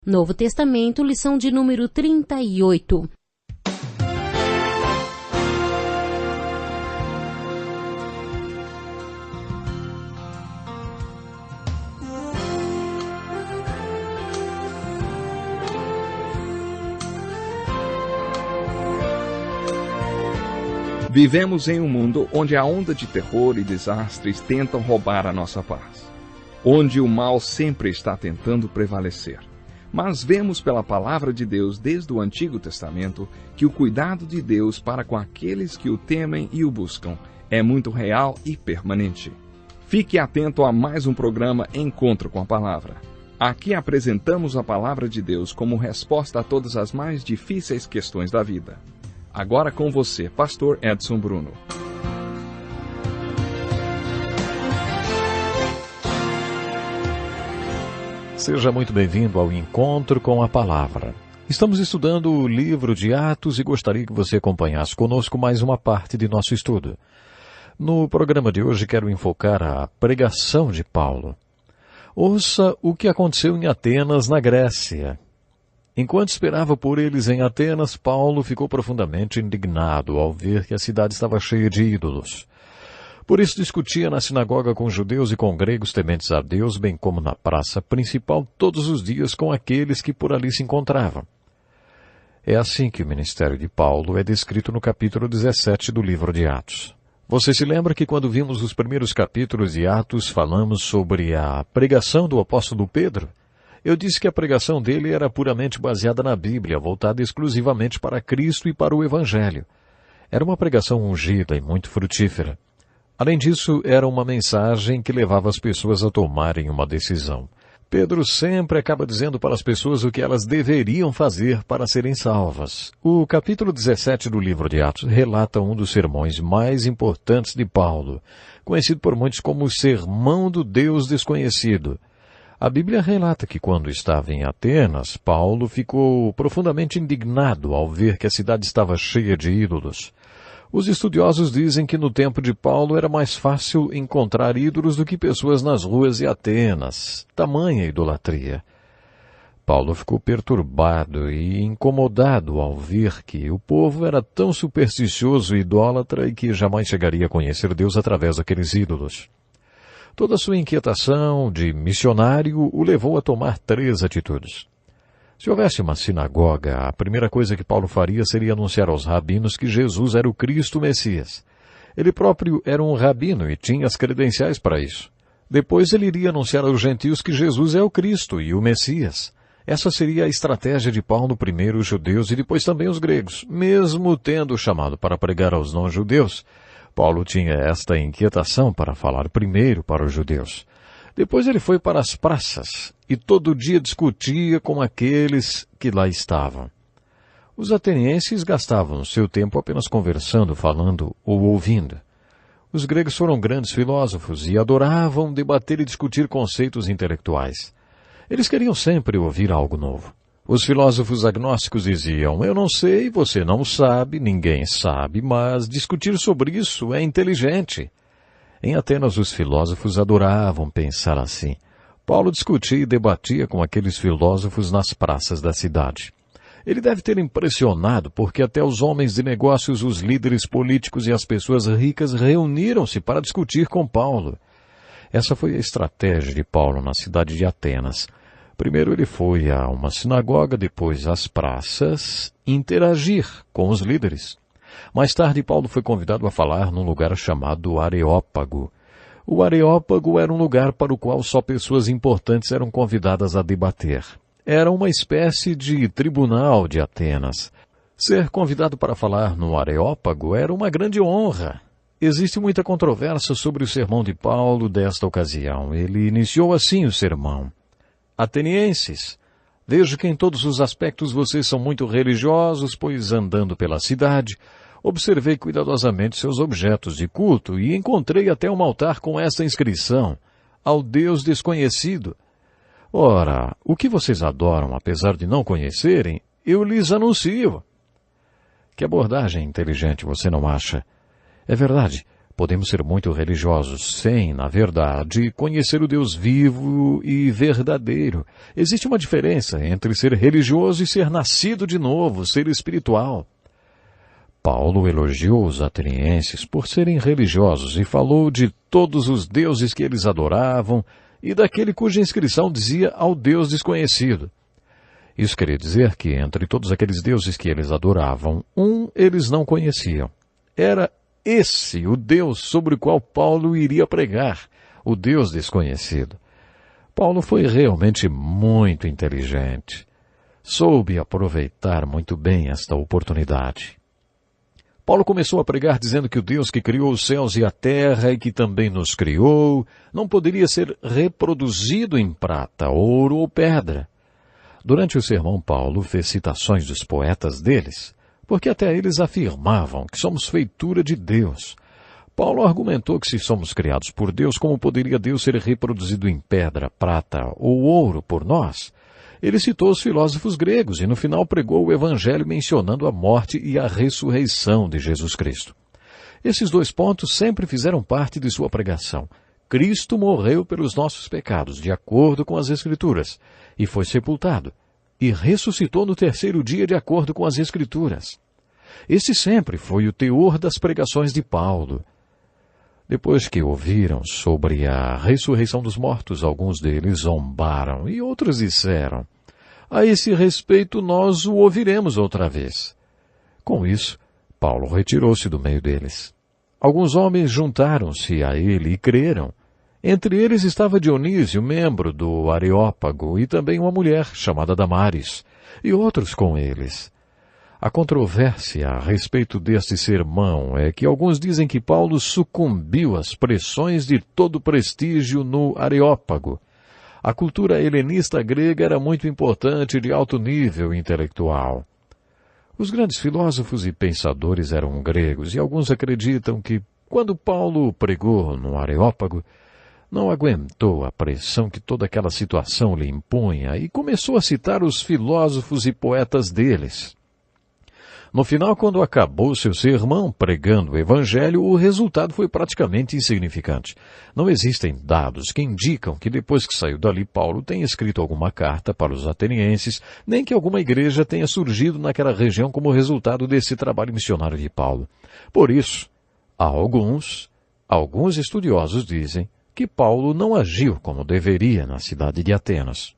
Novo Testamento, lição de número 38. Vivemos em um mundo onde a onda de terror e desastres tentam roubar a nossa paz, onde o mal sempre está tentando prevalecer. Mas vemos pela palavra de Deus desde o Antigo Testamento que o cuidado de Deus para com aqueles que o temem e o buscam é muito real e permanente. Fique atento a mais um programa Encontro com a Palavra. Aqui apresentamos a palavra de Deus como resposta a todas as mais difíceis questões da vida. Agora com você, Pastor Edson Bruno. Seja muito bem-vindo ao Encontro com a Palavra. Estamos estudando o livro de Atos e gostaria que você acompanhasse conosco mais uma parte de nosso estudo. No programa de hoje quero enfocar a pregação de Paulo. Ouça o que aconteceu em Atenas, na Grécia. Enquanto esperava por eles em Atenas, Paulo ficou profundamente indignado ao ver que a cidade estava cheia de ídolos. Por isso discutia na sinagoga com judeus e com gregos tementes a Deus, bem como na praça principal todos os dias com aqueles que por ali se encontravam. É assim que o ministério de Paulo é descrito no capítulo 17 do livro de Atos. Você se lembra que quando vimos os primeiros capítulos de Atos falamos sobre a pregação do apóstolo Pedro? Eu disse que a pregação dele era puramente baseada na Bíblia, voltada exclusivamente para Cristo e para o Evangelho. Era uma pregação ungida e muito frutífera. Além disso, era uma mensagem que levava as pessoas a tomarem uma decisão. Pedro sempre acaba dizendo para as pessoas o que elas deveriam fazer para serem salvas. O capítulo 17 do livro de Atos relata um dos sermões mais importantes de Paulo, conhecido por muitos como o Sermão do Deus Desconhecido. A Bíblia relata que quando estava em Atenas, Paulo ficou profundamente indignado ao ver que a cidade estava cheia de ídolos. Os estudiosos dizem que no tempo de Paulo era mais fácil encontrar ídolos do que pessoas nas ruas de Atenas. Tamanha idolatria. Paulo ficou perturbado e incomodado ao ver que o povo era tão supersticioso e idólatra e que jamais chegaria a conhecer Deus através daqueles ídolos. Toda a sua inquietação de missionário o levou a tomar 3 atitudes. Se houvesse uma sinagoga, a primeira coisa que Paulo faria seria anunciar aos rabinos que Jesus era o Cristo Messias. Ele próprio era um rabino e tinha as credenciais para isso. Depois ele iria anunciar aos gentios que Jesus é o Cristo e o Messias. Essa seria a estratégia de Paulo, primeiro os judeus e depois também os gregos. Mesmo tendo chamado para pregar aos não-judeus, Paulo tinha esta inquietação para falar primeiro para os judeus. Depois ele foi para as praças e todo dia discutia com aqueles que lá estavam. Os atenienses gastavam seu tempo apenas conversando, falando ou ouvindo. Os gregos foram grandes filósofos e adoravam debater e discutir conceitos intelectuais. Eles queriam sempre ouvir algo novo. Os filósofos agnósticos diziam, eu não sei, você não sabe, ninguém sabe, mas discutir sobre isso é inteligente. Em Atenas, os filósofos adoravam pensar assim. Paulo discutia e debatia com aqueles filósofos nas praças da cidade. Ele deve ter impressionado porque até os homens de negócios, os líderes políticos e as pessoas ricas reuniram-se para discutir com Paulo. Essa foi a estratégia de Paulo na cidade de Atenas. Primeiro ele foi a uma sinagoga, depois às praças, interagir com os líderes. Mais tarde, Paulo foi convidado a falar num lugar chamado Areópago. O Areópago era um lugar para o qual só pessoas importantes eram convidadas a debater. Era uma espécie de tribunal de Atenas. Ser convidado para falar no Areópago era uma grande honra. Existe muita controvérsia sobre o sermão de Paulo desta ocasião. Ele iniciou assim o sermão. Atenienses, vejo que em todos os aspectos vocês são muito religiosos, pois andando pela cidade, observei cuidadosamente seus objetos de culto e encontrei até um altar com esta inscrição, ao Deus desconhecido. Ora, o que vocês adoram, apesar de não conhecerem, eu lhes anuncio. Que abordagem inteligente, você não acha? É verdade, Podemos ser muito religiosos sem, na verdade, conhecer o Deus vivo e verdadeiro. Existe uma diferença entre ser religioso e ser nascido de novo, ser espiritual. Paulo elogiou os atenienses por serem religiosos e falou de todos os deuses que eles adoravam e daquele cuja inscrição dizia ao Deus desconhecido. Isso queria dizer que entre todos aqueles deuses que eles adoravam, eles não conheciam. Era esse o Deus sobre o qual Paulo iria pregar, o Deus desconhecido. Paulo foi realmente muito inteligente. Soube aproveitar muito bem esta oportunidade. Paulo começou a pregar dizendo que o Deus que criou os céus e a terra e que também nos criou, não poderia ser reproduzido em prata, ouro ou pedra. Durante o sermão, Paulo fez citações dos poetas deles, porque até eles afirmavam que somos feitura de Deus. Paulo argumentou que se somos criados por Deus, como poderia Deus ser reproduzido em pedra, prata ou ouro por nós? Ele citou os filósofos gregos e no final pregou o Evangelho mencionando a morte e a ressurreição de Jesus Cristo. Esses dois pontos sempre fizeram parte de sua pregação. Cristo morreu pelos nossos pecados, de acordo com as Escrituras, e foi sepultado, e ressuscitou no terceiro dia, de acordo com as Escrituras. Esse sempre foi o teor das pregações de Paulo. Depois que ouviram sobre a ressurreição dos mortos, alguns deles zombaram e outros disseram: a esse respeito nós o ouviremos outra vez. Com isso, Paulo retirou-se do meio deles. Alguns homens juntaram-se a ele e creram. Entre eles estava Dionísio, membro do Areópago, e também uma mulher chamada Damaris, e outros com eles. A controvérsia a respeito deste sermão é que alguns dizem que Paulo sucumbiu às pressões de todo prestígio no Areópago. A cultura helenista grega era muito importante e de alto nível intelectual. Os grandes filósofos e pensadores eram gregos, e alguns acreditam que, quando Paulo pregou no Areópago, não aguentou a pressão que toda aquela situação lhe impunha e começou a citar os filósofos e poetas deles. No final, quando acabou seu sermão pregando o Evangelho, o resultado foi praticamente insignificante. Não existem dados que indicam que depois que saiu dali Paulo tenha escrito alguma carta para os atenienses, nem que alguma igreja tenha surgido naquela região como resultado desse trabalho missionário de Paulo. Por isso, alguns estudiosos dizem que Paulo não agiu como deveria na cidade de Atenas.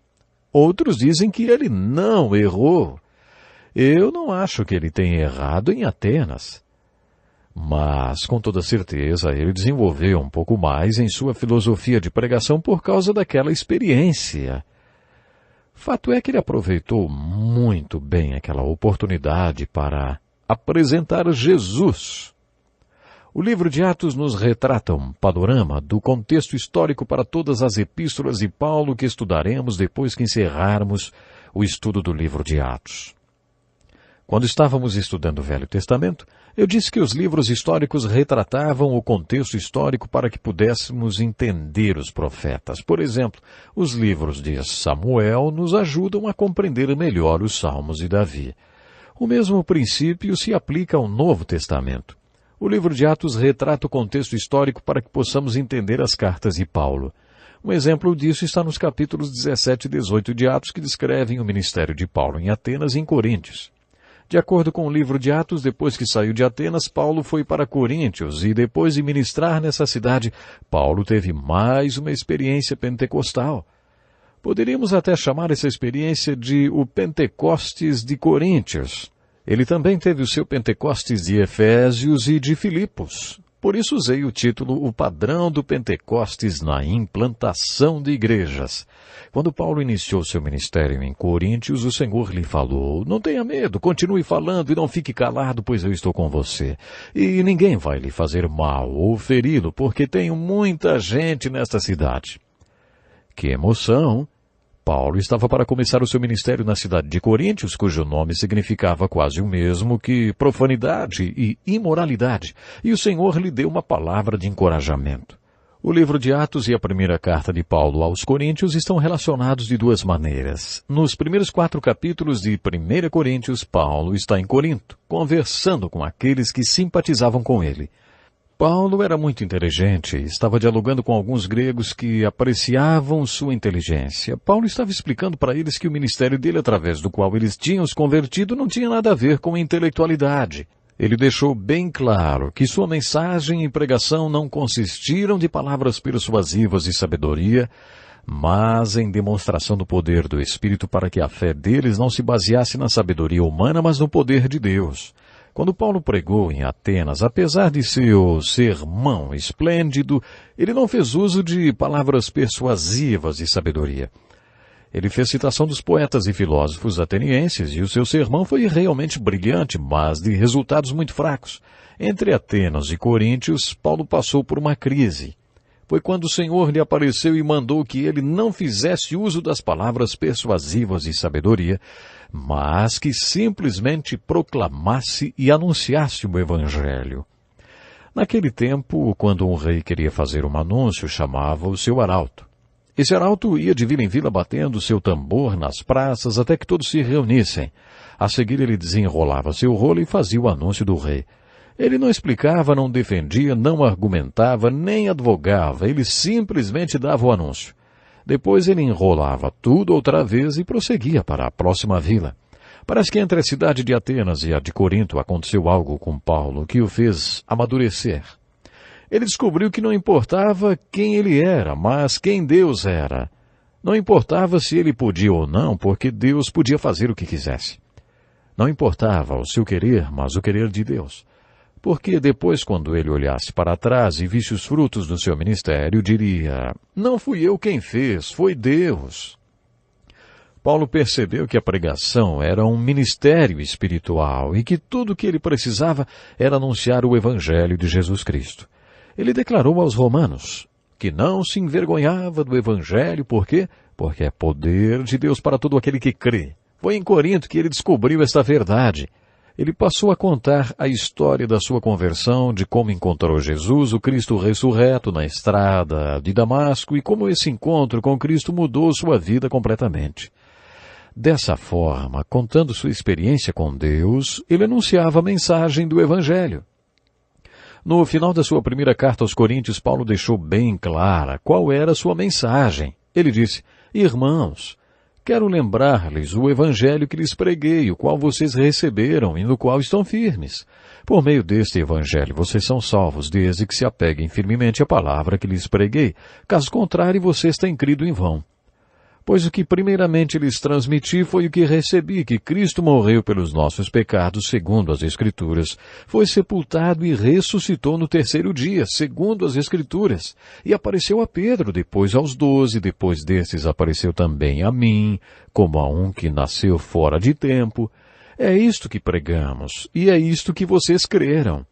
Outros dizem que ele não errou. Eu não acho que ele tenha errado em Atenas. Mas, com toda certeza, ele desenvolveu um pouco mais em sua filosofia de pregação por causa daquela experiência. Fato é que ele aproveitou muito bem aquela oportunidade para apresentar Jesus. O livro de Atos nos retrata um panorama do contexto histórico para todas as epístolas de Paulo que estudaremos depois que encerrarmos o estudo do livro de Atos. Quando estávamos estudando o Velho Testamento, eu disse que os livros históricos retratavam o contexto histórico para que pudéssemos entender os profetas. Por exemplo, os livros de Samuel nos ajudam a compreender melhor os Salmos de Davi. O mesmo princípio se aplica ao Novo Testamento. O livro de Atos retrata o contexto histórico para que possamos entender as cartas de Paulo. Um exemplo disso está nos capítulos 17 e 18 de Atos, que descrevem o ministério de Paulo em Atenas e em Coríntios. De acordo com o livro de Atos, depois que saiu de Atenas, Paulo foi para Coríntios e depois de ministrar nessa cidade, Paulo teve mais uma experiência pentecostal. Poderíamos até chamar essa experiência de o Pentecostes de Coríntios. Ele também teve o seu Pentecostes de Efésios e de Filipos. Por isso usei o título O Padrão do Pentecostes na Implantação de Igrejas. Quando Paulo iniciou seu ministério em Coríntios, o Senhor lhe falou: não tenha medo, continue falando e não fique calado, pois eu estou com você. E ninguém vai lhe fazer mal ou feri-lo, porque tenho muita gente nesta cidade. Que emoção! Paulo estava para começar o seu ministério na cidade de Coríntios, cujo nome significava quase o mesmo que profanidade e imoralidade, e o Senhor lhe deu uma palavra de encorajamento. O livro de Atos e a primeira carta de Paulo aos Coríntios estão relacionados de duas maneiras. Nos primeiros 4 capítulos de 1 Coríntios, Paulo está em Corinto, conversando com aqueles que simpatizavam com ele. Paulo era muito inteligente e estava dialogando com alguns gregos que apreciavam sua inteligência. Paulo estava explicando para eles que o ministério dele, através do qual eles tinham se convertido, não tinha nada a ver com intelectualidade. Ele deixou bem claro que sua mensagem e pregação não consistiram de palavras persuasivas e sabedoria, mas em demonstração do poder do Espírito para que a fé deles não se baseasse na sabedoria humana, mas no poder de Deus. Quando Paulo pregou em Atenas, apesar de seu sermão esplêndido, ele não fez uso de palavras persuasivas e sabedoria. Ele fez citação dos poetas e filósofos atenienses e o seu sermão foi realmente brilhante, mas de resultados muito fracos. Entre Atenas e Coríntios, Paulo passou por uma crise. Foi quando o Senhor lhe apareceu e mandou que ele não fizesse uso das palavras persuasivas e sabedoria, mas que simplesmente proclamasse e anunciasse o Evangelho. Naquele tempo, quando um rei queria fazer um anúncio, chamava o seu arauto. Esse arauto ia de vila em vila batendo seu tambor nas praças até que todos se reunissem. A seguir ele desenrolava seu rolo e fazia o anúncio do rei. Ele não explicava, não defendia, não argumentava, nem advogava, ele simplesmente dava o anúncio. Depois ele enrolava tudo outra vez e prosseguia para a próxima vila. Parece que entre a cidade de Atenas e a de Corinto aconteceu algo com Paulo que o fez amadurecer. Ele descobriu que não importava quem ele era, mas quem Deus era. Não importava se ele podia ou não, porque Deus podia fazer o que quisesse. Não importava o seu querer, mas o querer de Deus. Porque depois, quando ele olhasse para trás e visse os frutos do seu ministério, diria, não fui eu quem fez, foi Deus. Paulo percebeu que a pregação era um ministério espiritual e que tudo o que ele precisava era anunciar o Evangelho de Jesus Cristo. Ele declarou aos romanos que não se envergonhava do Evangelho, por quê? Porque é poder de Deus para todo aquele que crê. Foi em Corinto que ele descobriu esta verdade. Ele passou a contar a história da sua conversão, de como encontrou Jesus, o Cristo ressurreto, na estrada de Damasco, e como esse encontro com Cristo mudou sua vida completamente. Dessa forma, contando sua experiência com Deus, ele anunciava a mensagem do Evangelho. No final da sua primeira carta aos Coríntios, Paulo deixou bem clara qual era a sua mensagem. Ele disse, irmãos, quero lembrar-lhes o Evangelho que lhes preguei, o qual vocês receberam e no qual estão firmes. Por meio deste Evangelho vocês são salvos, desde que se apeguem firmemente à palavra que lhes preguei. Caso contrário, vocês têm crido em vão. Pois o que primeiramente lhes transmiti foi o que recebi, que Cristo morreu pelos nossos pecados, segundo as Escrituras, foi sepultado e ressuscitou no terceiro dia, segundo as Escrituras, e apareceu a Pedro, depois aos 12, depois destes apareceu também a mim, como a um que nasceu fora de tempo. É isto que pregamos, e é isto que vocês creram.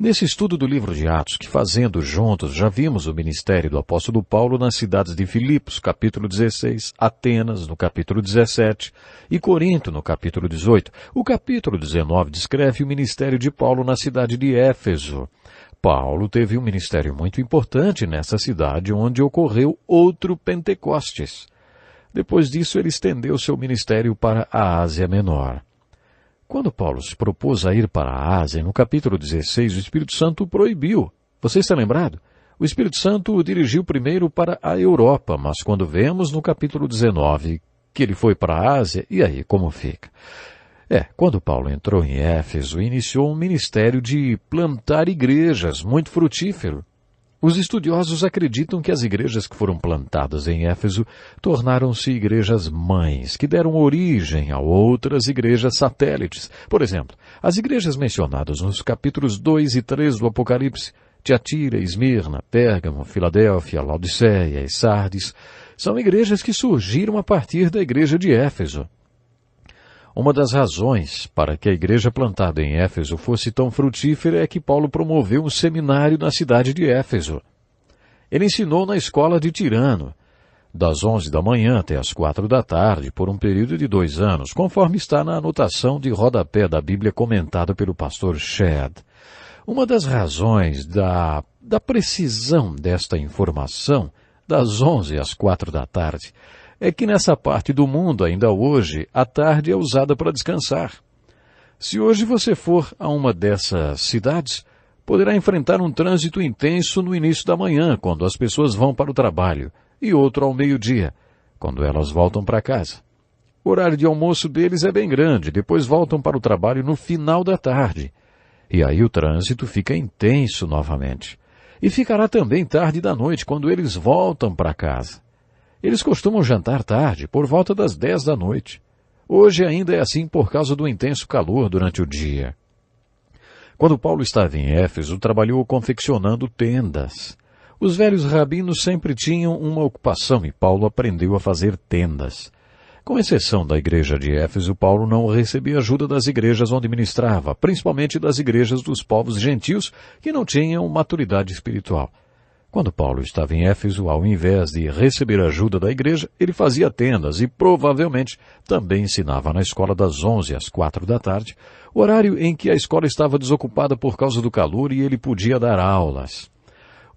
Nesse estudo do livro de Atos, que fazendo juntos já vimos o ministério do apóstolo Paulo nas cidades de Filipos, capítulo 16, Atenas, no capítulo 17, e Corinto, no capítulo 18. O capítulo 19 descreve o ministério de Paulo na cidade de Éfeso. Paulo teve um ministério muito importante nessa cidade, onde ocorreu outro Pentecostes. Depois disso, ele estendeu seu ministério para a Ásia Menor. Quando Paulo se propôs a ir para a Ásia, no capítulo 16, o Espírito Santo o proibiu. Você está lembrado? O Espírito Santo o dirigiu primeiro para a Europa, mas quando vemos no capítulo 19 que ele foi para a Ásia, e aí como fica? Quando Paulo entrou em Éfeso, iniciou um ministério de plantar igrejas, muito frutífero. Os estudiosos acreditam que as igrejas que foram plantadas em Éfeso tornaram-se igrejas mães, que deram origem a outras igrejas satélites. Por exemplo, as igrejas mencionadas nos capítulos 2 e 3 do Apocalipse, Tiatira, Esmirna, Pérgamo, Filadélfia, Laodiceia e Sardes, são igrejas que surgiram a partir da igreja de Éfeso. Uma das razões para que a igreja plantada em Éfeso fosse tão frutífera é que Paulo promoveu um seminário na cidade de Éfeso. Ele ensinou na escola de Tirano, das 11 da manhã até as 4 da tarde, por um período de 2 anos, conforme está na anotação de rodapé da Bíblia comentada pelo pastor Shedd. Uma das razões da precisão desta informação, das 11 às 4 da tarde, é que nessa parte do mundo, ainda hoje, a tarde é usada para descansar. Se hoje você for a uma dessas cidades, Poderá enfrentar um trânsito intenso no início da manhã, quando as pessoas vão para o trabalho, e outro ao meio-dia, quando elas voltam para casa. O horário de almoço deles é bem grande, depois voltam para o trabalho no final da tarde. E aí o trânsito fica intenso novamente. E ficará também tarde da noite, quando eles voltam para casa. Eles costumam jantar tarde, por volta das 10 da noite. Hoje ainda é assim por causa do intenso calor durante o dia. Quando Paulo estava em Éfeso, trabalhou confeccionando tendas. Os velhos rabinos sempre tinham uma ocupação e Paulo aprendeu a fazer tendas. Com exceção da igreja de Éfeso, Paulo não recebia ajuda das igrejas onde ministrava, principalmente das igrejas dos povos gentios que não tinham maturidade espiritual. Quando Paulo estava em Éfeso, ao invés de receber ajuda da igreja, ele fazia tendas e provavelmente também ensinava na escola das 11 às 4 da tarde, horário em que a escola estava desocupada por causa do calor e ele podia dar aulas.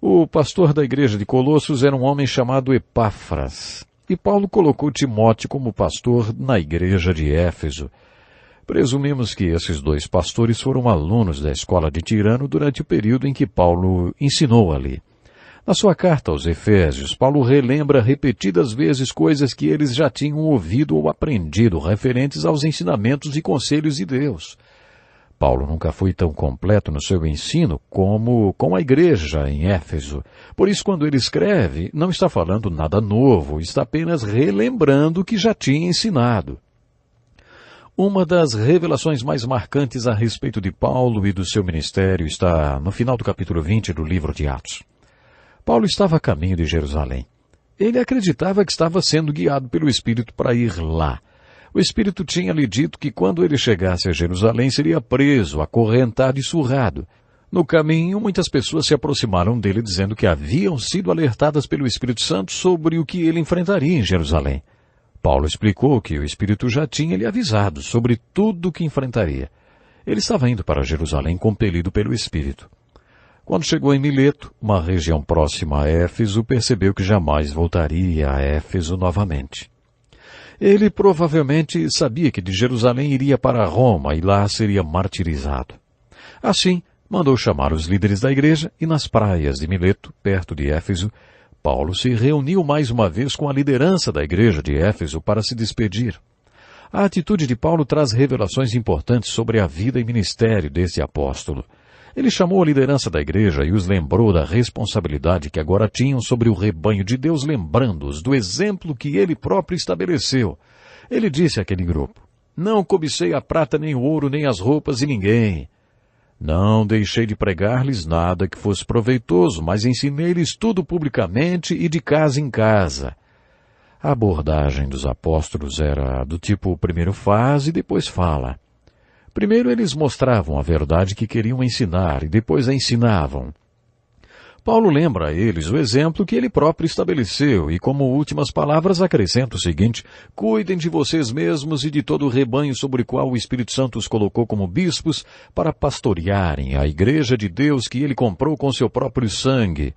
O pastor da igreja de Colossos era um homem chamado Epáfras, e Paulo colocou Timóteo como pastor na igreja de Éfeso. Presumimos que esses dois pastores foram alunos da escola de Tirano durante o período em que Paulo ensinou ali. Na sua carta aos Efésios, Paulo relembra repetidas vezes coisas que eles já tinham ouvido ou aprendido referentes aos ensinamentos e conselhos de Deus. Paulo nunca foi tão completo no seu ensino como com a igreja em Éfeso. Por isso, quando ele escreve, não está falando nada novo, está apenas relembrando o que já tinha ensinado. Uma das revelações mais marcantes a respeito de Paulo e do seu ministério está no final do capítulo 20 do livro de Atos. Paulo estava a caminho de Jerusalém. Ele acreditava que estava sendo guiado pelo Espírito para ir lá. O Espírito tinha lhe dito que quando ele chegasse a Jerusalém seria preso, acorrentado e surrado. No caminho, muitas pessoas se aproximaram dele dizendo que haviam sido alertadas pelo Espírito Santo sobre o que ele enfrentaria em Jerusalém. Paulo explicou que o Espírito já tinha lhe avisado sobre tudo o que enfrentaria. Ele estava indo para Jerusalém compelido pelo Espírito. Quando chegou em Mileto, uma região próxima a Éfeso, percebeu que jamais voltaria a Éfeso novamente. Ele provavelmente sabia que de Jerusalém iria para Roma e lá seria martirizado. Assim, mandou chamar os líderes da igreja e nas praias de Mileto, perto de Éfeso, Paulo se reuniu mais uma vez com a liderança da igreja de Éfeso para se despedir. A atitude de Paulo traz revelações importantes sobre a vida e ministério deste apóstolo. Ele chamou a liderança da igreja e os lembrou da responsabilidade que agora tinham sobre o rebanho de Deus, lembrando-os do exemplo que ele próprio estabeleceu. Ele disse àquele grupo: "Não cobicei a prata, nem o ouro, nem as roupas de ninguém. Não deixei de pregar-lhes nada que fosse proveitoso, mas ensinei-lhes tudo publicamente e de casa em casa." A abordagem dos apóstolos era do tipo: primeiro faz e depois fala. Primeiro eles mostravam a verdade que queriam ensinar e depois a ensinavam. Paulo lembra a eles o exemplo que ele próprio estabeleceu e, como últimas palavras, acrescenta o seguinte: "Cuidem de vocês mesmos e de todo o rebanho sobre o qual o Espírito Santo os colocou como bispos para pastorearem a igreja de Deus que ele comprou com seu próprio sangue."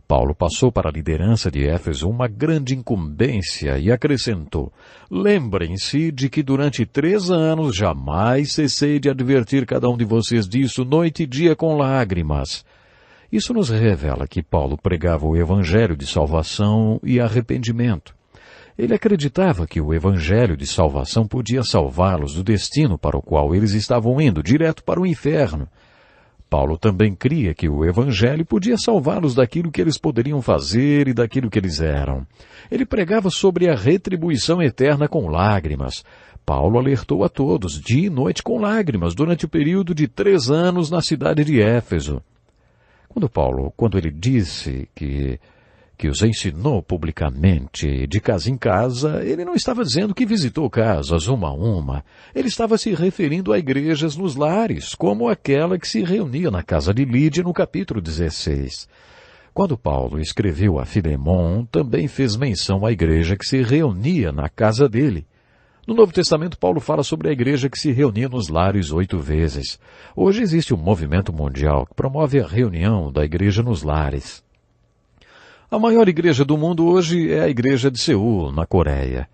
Paulo passou para a liderança de Éfeso uma grande incumbência e acrescentou: "Lembrem-se de que durante 3 anos jamais cessei de advertir cada um de vocês disso noite e dia com lágrimas." Isso nos revela que Paulo pregava o evangelho de salvação e arrependimento. Ele acreditava que o evangelho de salvação podia salvá-los do destino para o qual eles estavam indo, direto para o inferno. Paulo também cria que o Evangelho podia salvá-los daquilo que eles poderiam fazer e daquilo que eles eram. Ele pregava sobre a retribuição eterna com lágrimas. Paulo alertou a todos, dia e noite com lágrimas, durante o período de 3 anos na cidade de Éfeso. Quando ele disse que os ensinou publicamente, de casa em casa, ele não estava dizendo que visitou casas uma a uma. Ele estava se referindo a igrejas nos lares, como aquela que se reunia na casa de Lídia no capítulo 16. Quando Paulo escreveu a Filemon, também fez menção à igreja que se reunia na casa dele. No Novo Testamento, Paulo fala sobre a igreja que se reunia nos lares 8 vezes. Hoje existe um movimento mundial que promove a reunião da igreja nos lares. A maior igreja do mundo hoje é a igreja de Seul, na Coreia.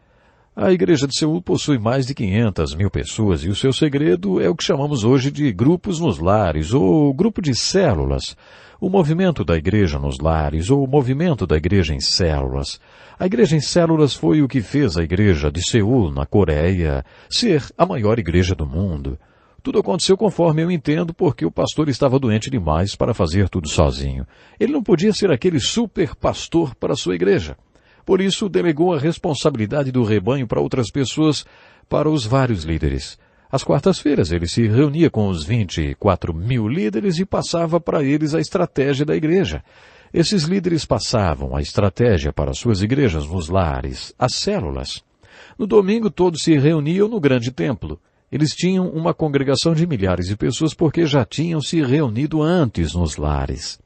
A igreja de Seul possui mais de 500 mil pessoas e o seu segredo é o que chamamos hoje de grupos nos lares ou grupo de células. O movimento da igreja nos lares ou o movimento da igreja em células. A igreja em células foi o que fez a igreja de Seul, na Coreia, ser a maior igreja do mundo. Tudo aconteceu conforme eu entendo, porque o pastor estava doente demais para fazer tudo sozinho. Ele não podia ser aquele super pastor para a sua igreja. Por isso, delegou a responsabilidade do rebanho para outras pessoas, para os vários líderes. Às quartas-feiras, ele se reunia com os 24 mil líderes e passava para eles a estratégia da igreja. Esses líderes passavam a estratégia para suas igrejas nos lares, as células. No domingo, todos se reuniam no grande templo. Eles tinham uma congregação de milhares de pessoas porque já tinham se reunido antes nos lares.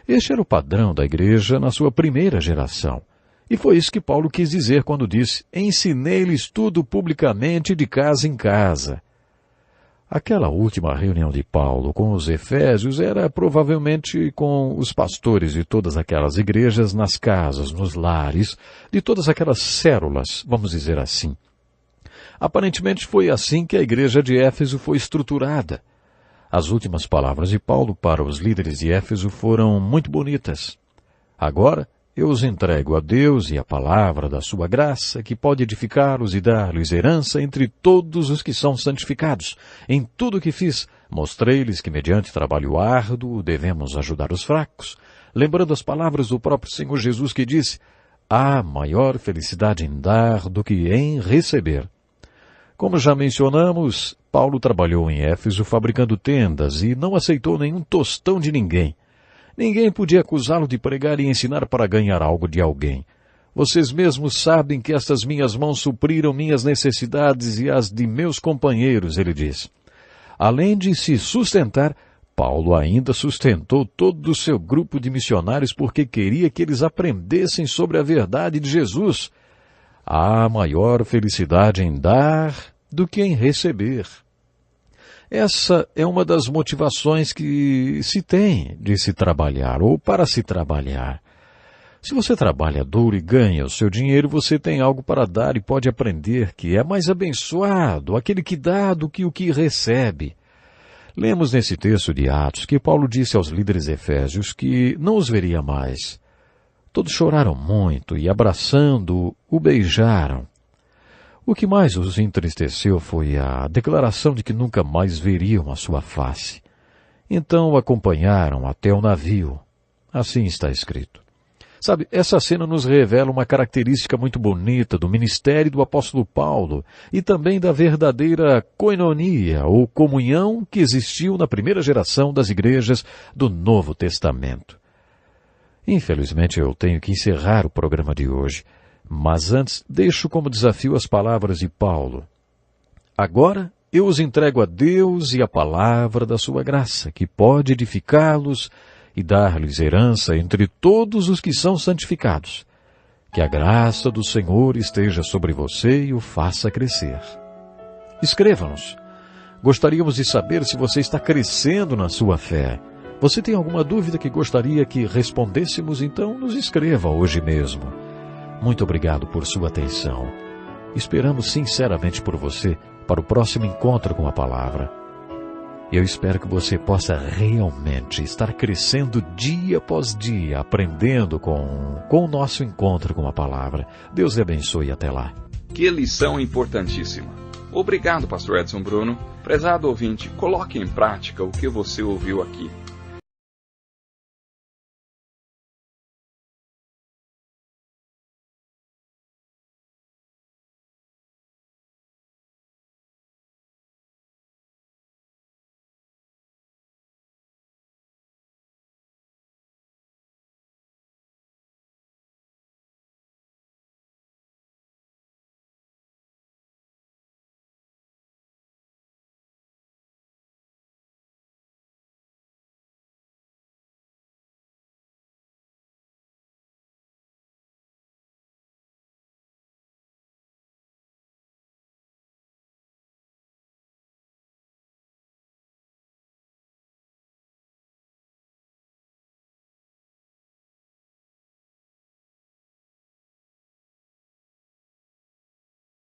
Este era o padrão da igreja na sua primeira geração. E foi isso que Paulo quis dizer quando disse: ensinei-lhes tudo publicamente de casa em casa. Aquela última reunião de Paulo com os Efésios era provavelmente com os pastores de todas aquelas igrejas nas casas, nos lares, de todas aquelas células, vamos dizer assim. Aparentemente foi assim que a igreja de Éfeso foi estruturada. As últimas palavras de Paulo para os líderes de Éfeso foram muito bonitas. Agora, eu os entrego a Deus e a palavra da sua graça, que pode edificá-los e dar-lhes herança entre todos os que são santificados. Em tudo o que fiz, mostrei-lhes que, mediante trabalho árduo, devemos ajudar os fracos, lembrando as palavras do próprio Senhor Jesus que disse: há maior felicidade em dar do que em receber. Como já mencionamos, Paulo trabalhou em Éfeso fabricando tendas e não aceitou nenhum tostão de ninguém. Ninguém podia acusá-lo de pregar e ensinar para ganhar algo de alguém. Vocês mesmos sabem que estas minhas mãos supriram minhas necessidades e as de meus companheiros, ele diz. Além de se sustentar, Paulo ainda sustentou todo o seu grupo de missionários porque queria que eles aprendessem sobre a verdade de Jesus. Há maior felicidade em dar do que em receber. Essa é uma das motivações que se tem de se trabalhar, ou para se trabalhar. Se você trabalha duro e ganha o seu dinheiro, você tem algo para dar e pode aprender que é mais abençoado aquele que dá do que o que recebe. Lemos nesse texto de Atos que Paulo disse aos líderes efésios que não os veria mais. Todos choraram muito e, abraçando-o, o beijaram. O que mais os entristeceu foi a declaração de que nunca mais veriam a sua face. Então o acompanharam até o navio. Assim está escrito. Sabe, essa cena nos revela uma característica muito bonita do ministério do apóstolo Paulo e também da verdadeira koinonia, ou comunhão, que existiu na primeira geração das igrejas do Novo Testamento. Infelizmente eu tenho que encerrar o programa de hoje. Mas antes, deixo como desafio as palavras de Paulo. Agora, eu os entrego a Deus e a palavra da sua graça, que pode edificá-los e dar-lhes herança entre todos os que são santificados. Que a graça do Senhor esteja sobre você e o faça crescer. Escreva-nos. Gostaríamos de saber se você está crescendo na sua fé. Você tem alguma dúvida que gostaria que respondêssemos? Então nos escreva hoje mesmo. Muito obrigado por sua atenção. Esperamos sinceramente por você para o próximo encontro com a palavra. Eu espero que você possa realmente estar crescendo dia após dia, aprendendo com o nosso encontro com a palavra. Deus lhe abençoe até lá. Que lição importantíssima. Obrigado, pastor Edson Bruno. Prezado ouvinte, coloque em prática o que você ouviu aqui.